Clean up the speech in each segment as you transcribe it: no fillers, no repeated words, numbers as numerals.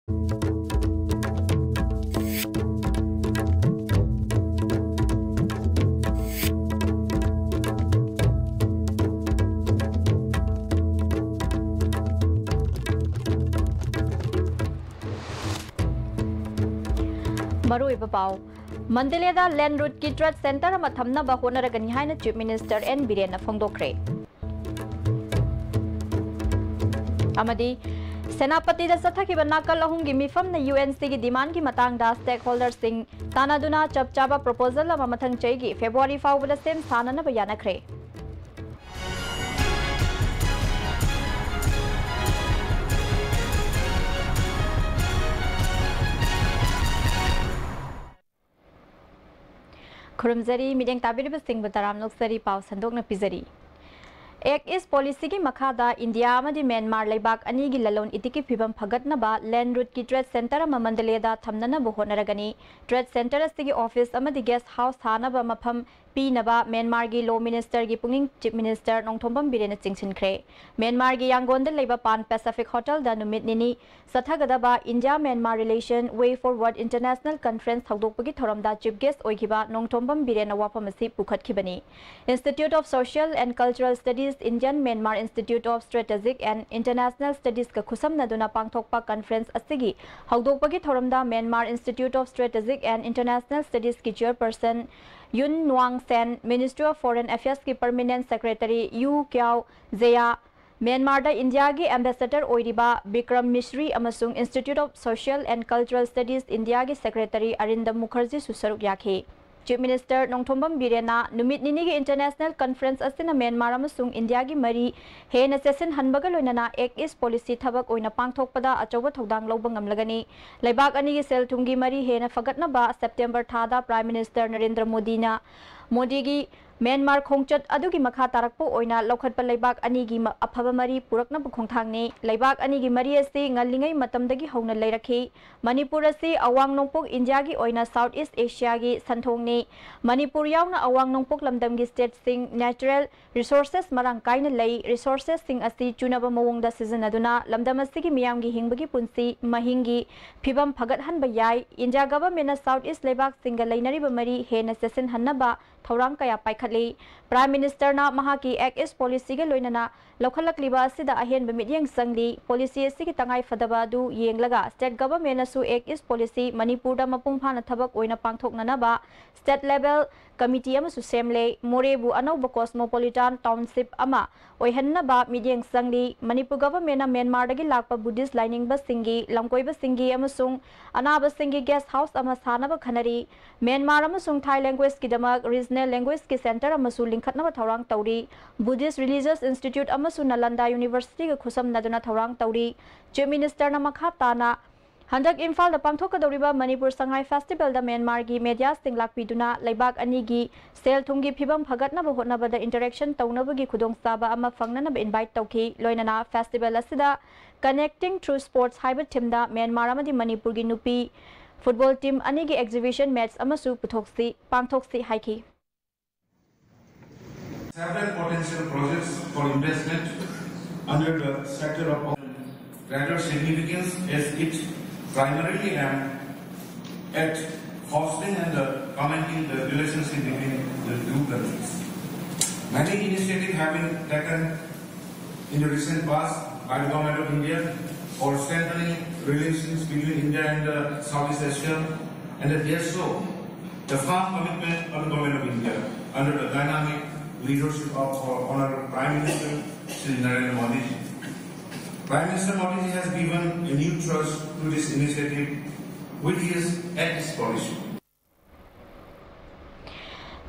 Marui Babao Mandaleda Land Route ki Trade Center Mathamna Bahonaragani Haina Chief Minister N. Birena Fongdokre Amadi Senapati da Sathaki Banaka Lahungi Mifam na UNC ki demand ki matang da stakeholders sing Tanaduna Chapchaba proposal of Mathang Chegi February 5 with the same Sana Bayana Kre Kurumzari meeting tabiri sing bataram noksari pau sandok na pizari Ek is policy ki makhada India amadi Myanmar laibak ani gi lalon itiki phibam phagatna ba land route ki trade center ama Mandaleda thamnana bu honaragani trade center asigi office amadi guest house thana ba mapham Pinaba Myanmar gi law minister gi punging chief minister Nongthombam Birena chingchinkhre Myanmar gi Yangon de leiba Pan Pacific Hotel da numit nini sathagada ba India Myanmar relation way forward international conference thagdokpagi thoramda chief guest oigiba Nongthombam Birena wapamasi pukhatkibani Institute of Social and Cultural Studies Indian Myanmar Institute of Strategic and International Studies ka khusamna duna pangthokpa conference asigi hagdokpagi thoramda Myanmar Institute of Strategic and International Studies ki chairperson Yun Nuang Sen, Ministry of Foreign Affairs ki Permanent Secretary Yu Kiao Zeya, Myanmar da India ki Ambassador Oiriba Bikram Mishri amasung Institute of Social and Cultural Studies India ki Secretary Arindam Mukherjee susaruk yakhe. Chief Minister Nongthombam Birena numit nini ki international conference asina Myanmar amasung India ki mari hena session hanbaga loinana ek is policy thabak oina pangthokpada achoba thodang lobang ngamlagani laibak ani ki sel thumgi mari hena fagatna ba September thada Prime Minister Narendra Modi na Modi gi Myanmar khongchat adugi makha tarakpo oina lokhatpa laibak ani gi aphaba mari purakna bukhongthangni laibak ani gi mari ase ngalingai matamdagi hauna leirakhi Manipur ase awang nongpok India gi oina South East Asia gi santhongni Manipur yauna awang nongpok lamdam gi state sing natural resources marang kaina lei resources sing asi chunaba mawongda season aduna lamdam ase gi miyam gi hingbagi punsi mahingi phibam phagat hanba yai India government na South East laibak singa leinari ba mari hena session hannaba thorang kaya paikhatli Prime Minister na mahaki Act is policy ge loinana lokhalakliba asida ahen bemidyang sangli policy asigi tangai fadaba du yenglaga state government na su Act is policy Manipur da mapungphana thabak oina pangthoknana ba state level committee ama su semle morebu anauba cosmopolitan township ama oihanna ba midyang sangli Manipur government na Myanmar dagi lakpa Buddhist lining ba singi lamkoiba singi amasung anaba singi guest house ama sanaba khanari Myanmar amasung Thai language ki damak regional language ki center amasu lingkhatna ba thorang tauri Buddhist Religious Institute amasu Nalanda University ga khusam naduna thorang tauri Chief Minister na makha tana Handak Imphal da pangthokadoriba Manipur Sangai Festival da Myanmar gi media sting lakpiduna laibak ani gi sel thumgi phibam phagatna ba hotna da interaction tawnaba gi khudong saba ama fangnana ba invite tawki loinana festival asida connecting through sports haiba thimda Myanmar amadi Manipur gi nupi football team ani gi exhibition match amasu puthoksi pangthoksi haiki Several potential projects for investment under the sector of greater significance as it primarily aimed at fostering and commenting the relationship between the two countries. Many initiatives have been taken in the recent past by the Government of India for strengthening relations between India and Southeast Asia, and that they show the firm commitment of the Government of India under the dynamic leadership of Honorable Prime Minister Shri Narendra Modi. Prime Minister Modi has given a new thrust to this initiative with his Act policy.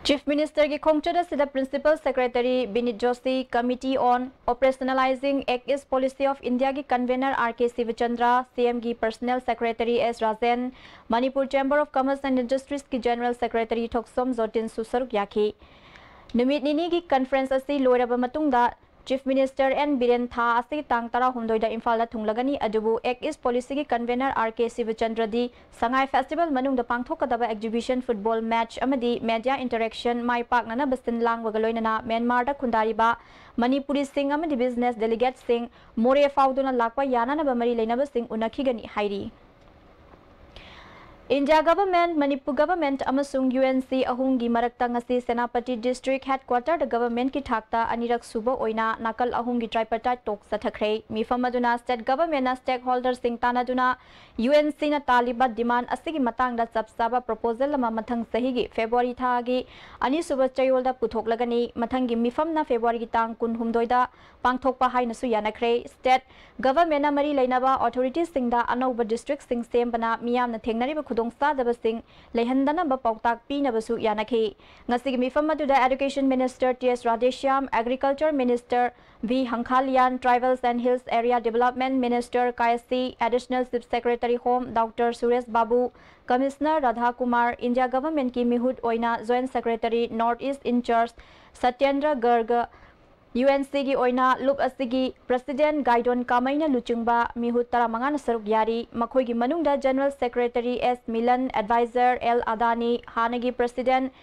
Chief Minister ki Khongchada Sida Principal Secretary Binit Joshi Committee on Operationalizing Act East Policy of India ki Convener R.K. Sivachandra, CM ki Personnel Secretary S. Rajan, Manipur Chamber of Commerce and Industries ki General Secretary Thoksom Zotin Susaruk Yaki. Numit nini ki conference asi loiraba matungda Chief Minister N. Biren Tha asi tang tara humdoida Imphal da thunglagani adubu Act East Policy ki Convener R.K. Sivachandra di Sangai Festival manungda pangthokadaba exhibition football match amadi media interaction mai paknana bastin langwaga loinana Myanmar da khundariba Manipuri Singh amadi business delegate Singh More fauduna lakpa yana na bamari lainaba Singh unakhigani hairi. India government, Manipur government amasung UNC ahungi marakta ngasi Senapati district headquarter the government ki thakta anirak suba oina nakal ahungi tripartite talk sathakre mifam aduna state government na stakeholders sing tanaduna UNC na taliba demand asigi matang da sabsaba proposal lama mathang sahigi February thagi ani suba chayol da puthok lagani mathangi mifam na February ki tang kun humdoi da pangthok pa hai na su yanakre state government na mari lainaba authorities sing da anauba district sing sem bana miyam na thengnari khudong sadaba sing lehandana ba pautak pina basu yanakhi ngasi mifam aduda education minister TS Radeshyam agriculture minister V Hankhalian tribals and hills area development minister KSC additional chief secretary home Dr Suresh Babu commissioner Radha Kumar India government ki mihut oina joint secretary north east in charge Satyendra Garg UNC gi oina lup asigi president Gaidon Kamaina Luchungba mihut taramanga na saruk yari makhoi gi manungda general secretary S Milan advisor L Adani hanagi president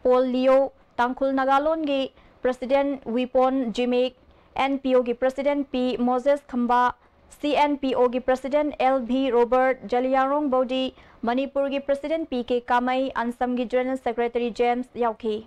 Paul Leo Tangkhul Nagalon gi president Wipon Jimik NPO gi president P Moses Khamba CNPO gi president LB Robert Jaliarong Bodi Manipur gi president PK Kamai Ansam gi general secretary James Yauki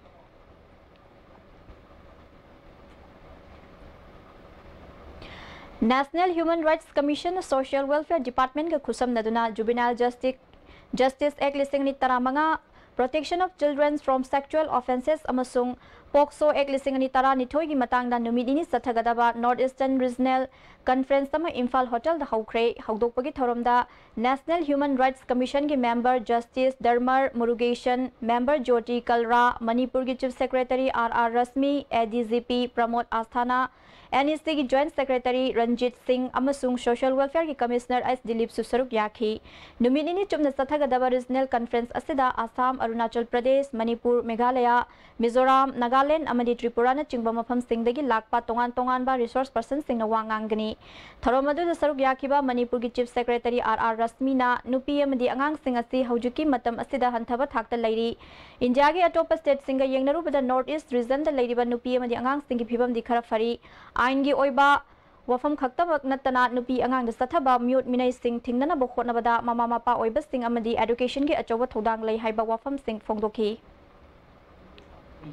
National Human Rights Commission Social Welfare Department ka khusam naduna Juvenile Justice Act listing ni taramanga Protection of Children from Sexual Offences amasung POCSO Act listing ni tara nithoi gi matangda numidini sathagadaba Northeastern Regional Conference tama Imphal Hotel da haukre haudokpagi thoromda National Human Rights Commission ki member Justice Dharmar Murugesan member Jyoti Kalra Manipur ki Chief Secretary RR Rasmi ADGP Pramod Asthana NEC की Joint Secretary Ranjit Singh amasung Social Welfare की Commissioner S Dilip Susaruk yakhi numini chumna sathagadaba Regional Conference asida Assam Arunachal Pradesh Manipur Meghalaya Mizoram Nagaland amadi Tripura na chingba mafam singdagi lakpa tongan ba resource person sing na wangangani tharomadu da saruk yakhiba Manipur ki Chief Secretary RR Rasmi na nupi amadi angang sing asi haujuki matam asida hanthaba thakta lairi India gi atopa state singa yengnaru bada North East region da lairiba nupi amadi angang sing ki phibam di khara fari Aingi oiba wafam khaktamak natana nupi angang da sathaba mute minai sing thingnana ba khotnabada mama mapa oiba sing amadi education gi achoba thodang lei haiba wafam sing phongdokhi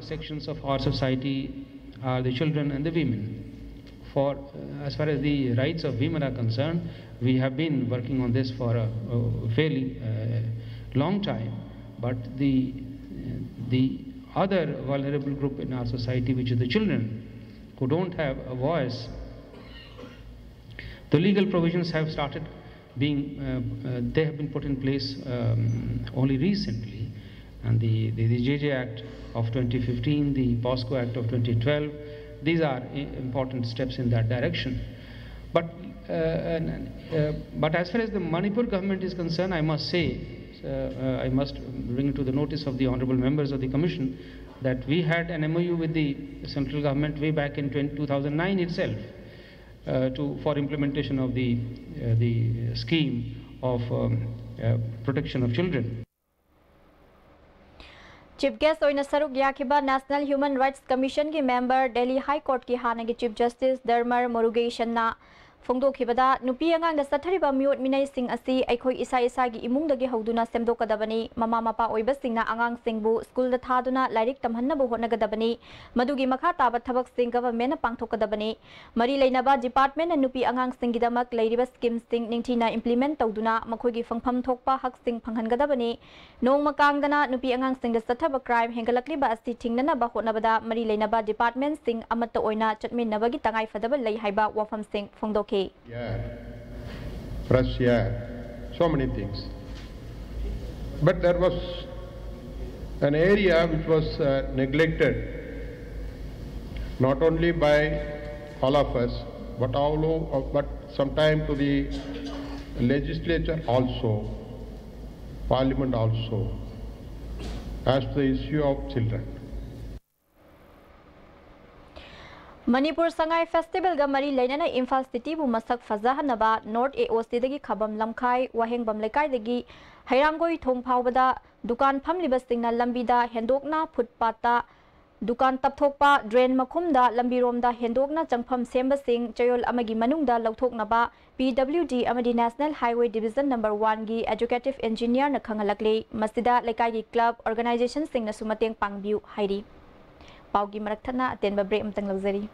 sections of our society are the children and the women. For as far as the rights of women are concerned, we have been working on this for a fairly long time, but the other vulnerable group in our society, which is the children, who don't have a voice, the legal provisions have started being, they have been put in place only recently, and the JJ Act of 2015, the POSCO Act of 2012, these are important steps in that direction. But as far as the Manipur government is concerned, I must say, I must bring to the notice of the honorable members of the Commission that we had an MOU with the central government way back in 2009 itself for implementation of the scheme of protection of children. Chief Guest oina saruk yakiba National Human Rights Commission ki member Delhi High Court ki hanagi Chief Justice Dharmar Murugesan na phongdokhibada nupi angang da sathariba miot minai sing asi aikhoi isa gi imung dagi hauduna semdokadabani mama mapa oiba singna angang singbu school da thaduna lairik tamhanna bu hotnagadabani madugi makha taba thabak sing government na pangthokadabani mari leinaba department na nupi angang singi damak leiriba scheme sing ningthina implement tawduna makhoi gi phangpham thokpa hak sing phanghangadabani nong makangdana nupi angang sing da sathaba crime hengalakliba asi thingnana ba hotnabada mari leinaba department sing amatta oina chatminnabagi tangai fadaba lei haiba wafam sing phongdokhi Yeah, fresh air, so many things. But there was an area which was neglected, not only by all of us, but sometime to the legislature also, parliament also, as the issue of children. Manipur Sangai Festival ga mari lainana Imphal City bu masak fazahanaba North AOC dagi khabam lamkhai waheng bam lekai dagi hairangoi thong phawbada dukan phamliba singna lambida hendokna footpath Dukan tapthokpa drain makhumda lambiromda hendokna changpham sembasing chayol amagi manungda lauthoknaba PWD amadi National Highway Division number 1 gi Educative Engineer na khangalakle masida lekai gi club organization sing na sumateng pangbiu hairi paugi marakthana atenba break amtang luxury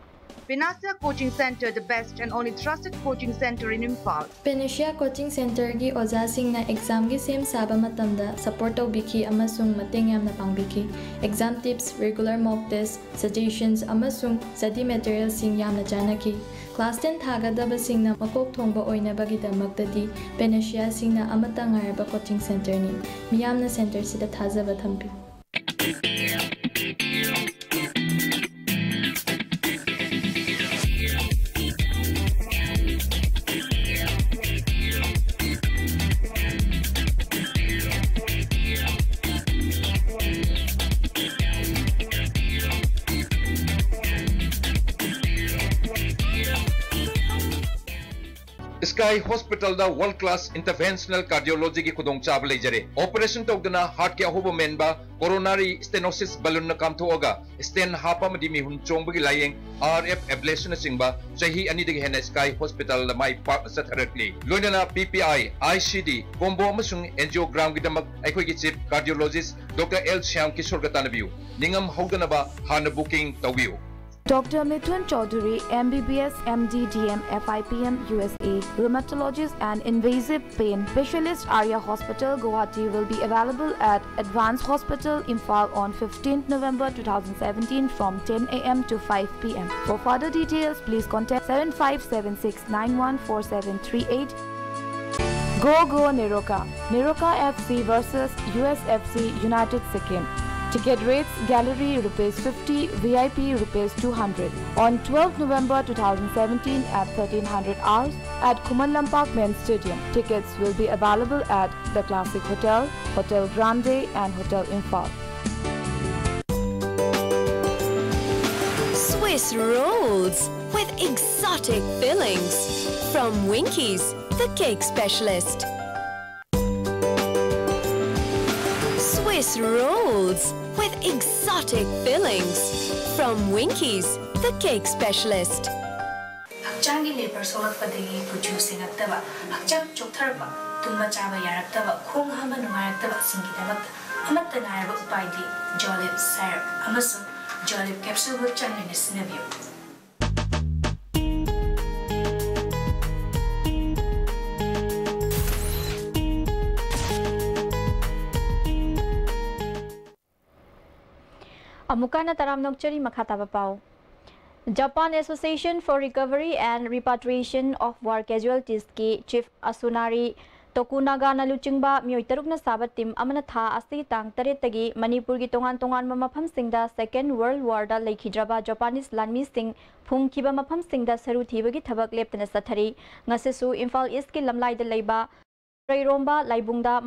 Panacea Coaching Center, the best and only trusted coaching center in Imphal. Panacea Coaching Center gi oja sing na exam gi sem saba matamda support tawbiki amasung mateng yamna pangbiki. Exam tips, regular mock tests, suggestions amasung study materials sing yamna janaki. Class 10 thagadaba sing na makok thongba oina bagidamaktadi Panacea sing na amata ngaraba coaching center ni. Miyamna center sida thajaba thampi. Sky Hospital da world class interventional cardiology ki khudong chab leijare operation togdana heart ke ahoba menba coronary stenosis balloon na kam thoga stent hapa madi mi hun chongbagi layeng RF ablation singba chahi ani digi hena Sky Hospital la mai pa satharatli loinana PPI ICD combo amasung angiogram gi damak aikoi gi chief cardiologist Dr. L Shyam Kishore gatanabiu ningam haudanaba hana booking tawbiu Dr. Mithun Chaudhary, MBBS, MD, DM, FIPM, USA, rheumatologist and invasive pain specialist, Arya Hospital, Guwahati will be available at Advanced Hospital, Imphal on 15th November 2017 from 10 a.m. to 5 p.m. For further details, please contact 7576914738. Go Niroka. Niroka FC versus USFC United Sikkim. Ticket rates: gallery ₹50, VIP ₹200. On 12th November 2017 at 1300 hours at Kumalampak Men's Stadium. Tickets will be available at the Classic Hotel, Hotel Grande and Hotel Imphal. Swiss rolls with exotic fillings from Winkies, the cake specialist. Swiss rolls with exotic fillings from Winkies, the cake specialist. Hakchangi labor solak padagi producing aktaba hakchang choktarba tumba chaba yaraktaba khong hama nungayaktaba singidabak amatta naraba upaidi jolip syrup amasu jolip capsule bu channi sinabiu. Amukana taram nokchari makhataba pau. Japan Association for Recovery and Repatriation of War Casualties ki Chief Asunari Tokunaga na luchingba miyoi taruk na sabat team amana tha asti tang taret tagi Manipur gi tongan mafam singda Second World War da leikhidraba Japanese lanmi sing phungkiba mafam singda saru thibagi thabak leptana sathari ngasesu Imphal East ki lamlai da leiba Rairomba Laibungda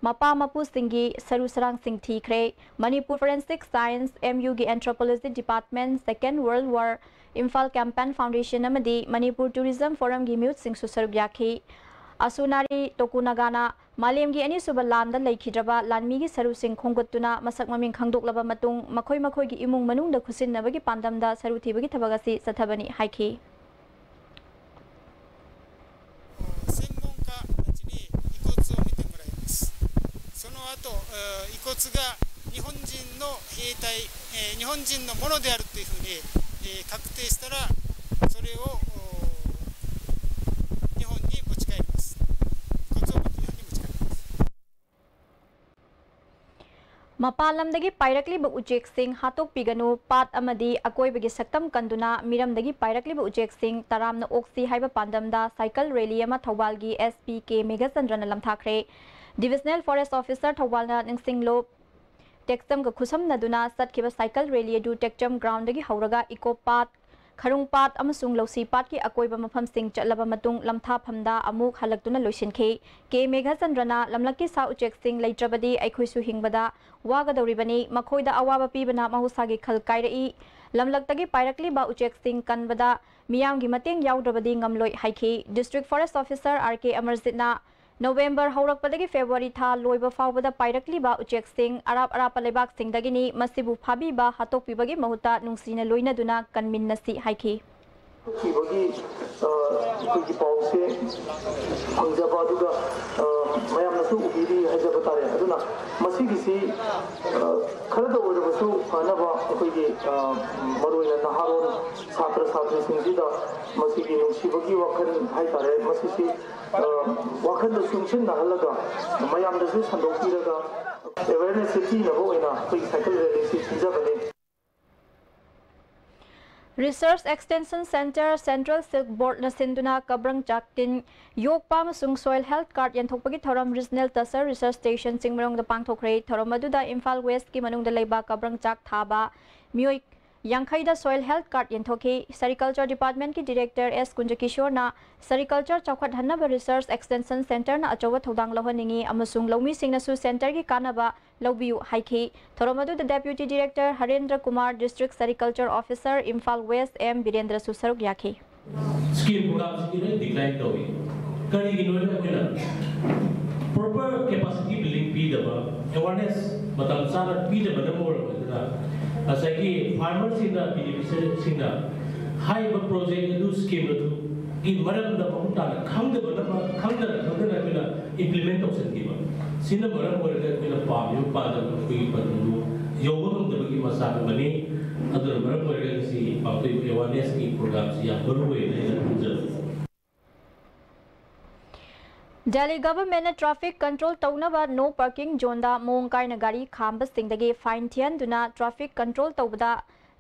Mapa Mapu Singi Saru Sarang Singh Thikre, Manipur Forensic Science, MUG Anthropology Department, Second World War, Imphal Campaign Foundation Amadi, Manipur Tourism Forum Gi Mute Singh Susarbyaki, Asunari Tokunagana, Malem Gi Ani Subalanda Laikhidraba, Lanmi Gi Saru Singh Khongutuna, Masak Maming Khangdok Laba Matung, Makoi Gi Imung Manung da Khusin Nabagi Pandam da Saru Thibagi Tabagasi Sathabani Haiki. Mapalamdagi Pairakli ba Ujek Singh Hatok Piganu Pat Amadi Akoi bagi Saktam Kanduna Miramdagi Pairakli ba Ujek Singh Taram na Oksi Haiba Pandamda Cycle Rally ama Thawalgi SPK Megasandra na lamthakre Divisional Forest Officer Thawalna Ningsinglo Texam ka khusam naduna satkiba cycle rally du Texam ground dagi hauraga Eco Pat Kharung Pat amasung Losi Pat ki akoiba mafam sing chatlaba matung lamtha phamda amuk halaktuna loisinke ke Meghasandrana lamlaki sa Ujek Singh leitrabadi aikhoisu hingbada waga dauribani makhoida awaba pibana mahusagi khal kairai lamlaktagi Pairakli ba Ujek Singh kanbada miyamgi mateng yaudrabadi ngamloi haiki District Forest Officer RK Amarjitna November haurakpadagi February tha loiba faubada pairakliba ucheksing Arab Arab singdagini masibu phabiba hatokpibagi mahuta nungsina loina duna kanminnasi haiki bagi kuji pause hangjaba duga mayam nasu ubiri hajaba tare aduna masigi si khara da ora basu anaba kuji maroina naharon satra satra singida masigi nungsibagi wakhan hai tare masisi wakhan da sungsin nahalaga mayam nasu sandokiraga awareness city na hoina koi cycle rally si sinjabane Research Extension Center Central Silk Board na sinduna kabrang jakin yokpa masung soil health card yanthokpagi thoram regional tasar research station singmarong da pangthokre thoram aduda Imphal West ki manung da leiba kabrang jak thaba mioi Yankhai da soil health card yanthoki Sericulture Department ki Director S Kunjakishore na Sericulture Chawkhat Hannaba Research Extension Center na achawa thodang lohhaningi amasung lomi singna su center ki kanaba lawbiu haiki thoromadu the Deputy Director Harendra Kumar District Sericulture Officer Imphal West M Birendra su saruk yakhi scheme program ki decline towi kari gi noida kena proper capacity building pi daba awareness matam sana pi daba na more na asaki farmers in the beneficiaries in the high project do scheme do gi maram da pamuta khang da ba khang da kena implement option ki ba sina maram wala kena pa yo pa da ko pa do yogo da gi masa bani adar maram wala si pa to awareness ki program si ya baru ne Delhi government traffic control taunaba no parking zone da mong kaina gari khamba singdagi fine thian duna traffic control taubada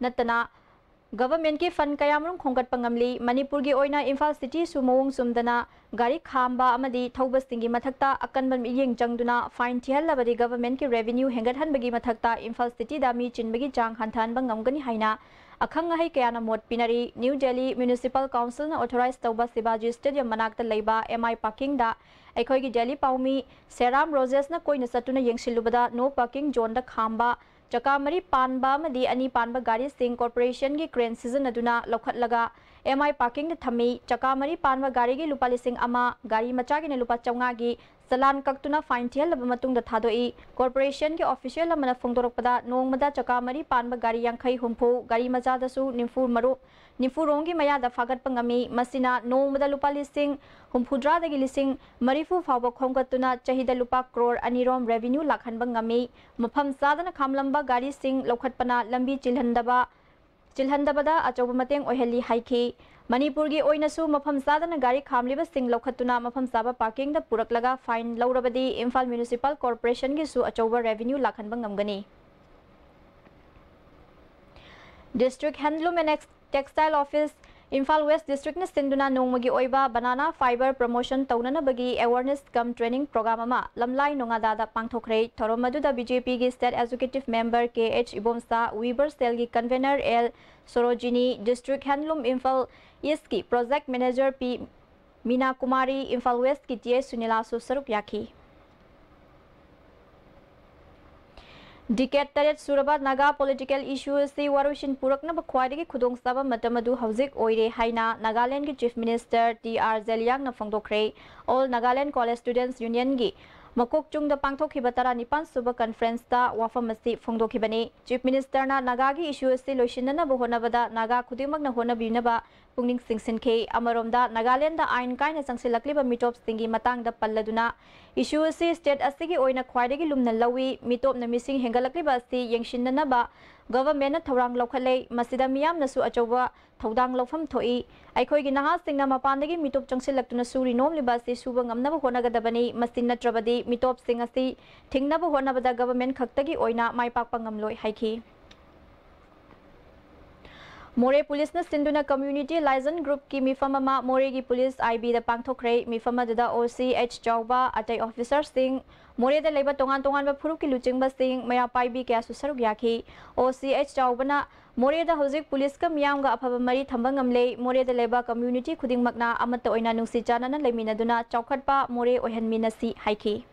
natana government ki fund kayamrung khongkat pangamli Manipur gi oina Imphal city su mong sumdana gari khamba amadi thauba singi mathakta akanban yeng changduna fine thian labadi government ki revenue hengat hanbagi mathakta Imphal city da mi chinbagi chang hantan bangamgani haina akhang hai kayana mot pinari New Delhi Municipal Council na authorized tauba Sibaji Stadium manakta leiba MI parking da aikoi gi Delhi paumi Seram Roses na koina satuna yengsilubada no parking zone da khamba chakamari panba madi ani panba gari sing corporation gi crane season aduna lokhatlaga MI parking da thami chakamari panba gari gi lupa lising ama gari macha gi ne lupa chawnga gi salan kaktuna fine thial laba matung da thadoi corporation ki official amana phongdorokpada nongmada chakamari panba gari yankhai humpu gari macha da su nimfu rongi maya da fagat pangami masina nongmada lupa lising humpudra da gi lising marifu fawba khongkatuna chahida lupa crore anirom revenue lakhan bangami mafam sadana khamlamba gari sing lokhatpana lambi chilhandabada achoba mateng oihali haiki Manipur gi oina su mafam sadana gari khamliba sing lokhatuna mafam saba parking da puraklaga fine laurabadi Imphal Municipal Corporation gi su achoba revenue lakhan bangamgani District Handloom and Textile Office Imphal West District na sinduna nongmagi oiba banana fiber promotion taunana bagi awareness cum training program ama lamlai nongada da pangthokre thoromadu da BJP gi state executive member KH Ibomsa Weaver cell gi convener L Sorojini District Handloom Imphal East ki project manager P Meena Kumari Imphal West ki TA Sunila su saruk yakhi Decade taret suraba naga political issues si warushin purakna ba khwaidagi khudong saba matamadu hauzik oire haina Nagaland ki chief minister TR Zeliang na phongdokre all Nagaland college students union gi makok chung da pangthokhiba tara nipan suba conference da wafam asi phongdokhibani chief minister na naga gi issues si loishinna ba honabada naga khudimak na honabina ba pungning singsinke amaromda Nagaland da ain kaina sangsilakliba mitop singi matang da palladuna issue si state asigi oina khwaidagi lumna lawi mitop na missing hengalakliba si yengshinna ba government na thorang lokhalei masida miyam nasu achoba thodang lofam thoi aikoi gi naha singna mapandagi mitop changsilaktuna suri nom liba si suba ngamna ba honagadabani masin natrabadi mitop sing asi thingna ba honabada government khaktagi oina maipak pangamloi haiki More police na sinduna community liaison group ki mifama More gi police IB da pangthokre mifama da OCH Chawba atai officer sing More da leiba tongan ba phuru ki luching ba sing maya pai bi kya su saruk yakhi OCH Chawba na More da hozik police ka miyam ga aphaba mari thamba ngamle More da leiba community khuding makna amata oina nungsi chana na leimina duna chawkhatpa More ohanmi na si haiki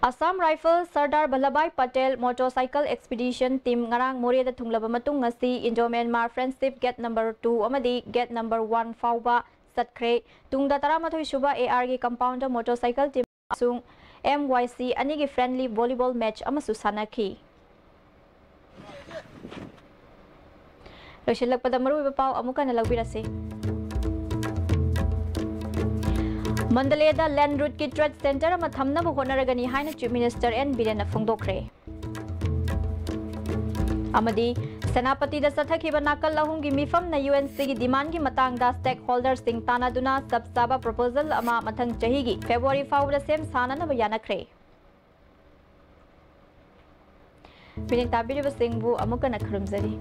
Assam Rifle Sardar Vallabhbhai Patel Motorcycle Expedition Team ngarang More da thunglaba matung ngasi Indo Myanmar Friendship Gate number 2 amadi Gate number 1 fauba चतख्रे तुंगदा 13 सुबा AR की compound motorcycle team अमसुंग MYC अनि की friendly volleyball match अमसु सानाखी लोइसिलकपदा मरुइबा पाव अमुकन लग्बिरसे मंडलेदा land route की trade centre अमा थमनबु होनरगनी हाइना chief minister N villain फोंदोखरे अमदी सेनापति दा सथखिबा नाकल अहुम की मिफम न UNC की डिमांड की मतंग दा स्टेक होल्डर सिंह तानादुना सब साबा प्रपोजल अमा मथंग चही की फेब्रुआरी फाउदा सेम साननब यानखरे मिनिंग ताबिरिबा सिंहबु अमुकन खरुमजरी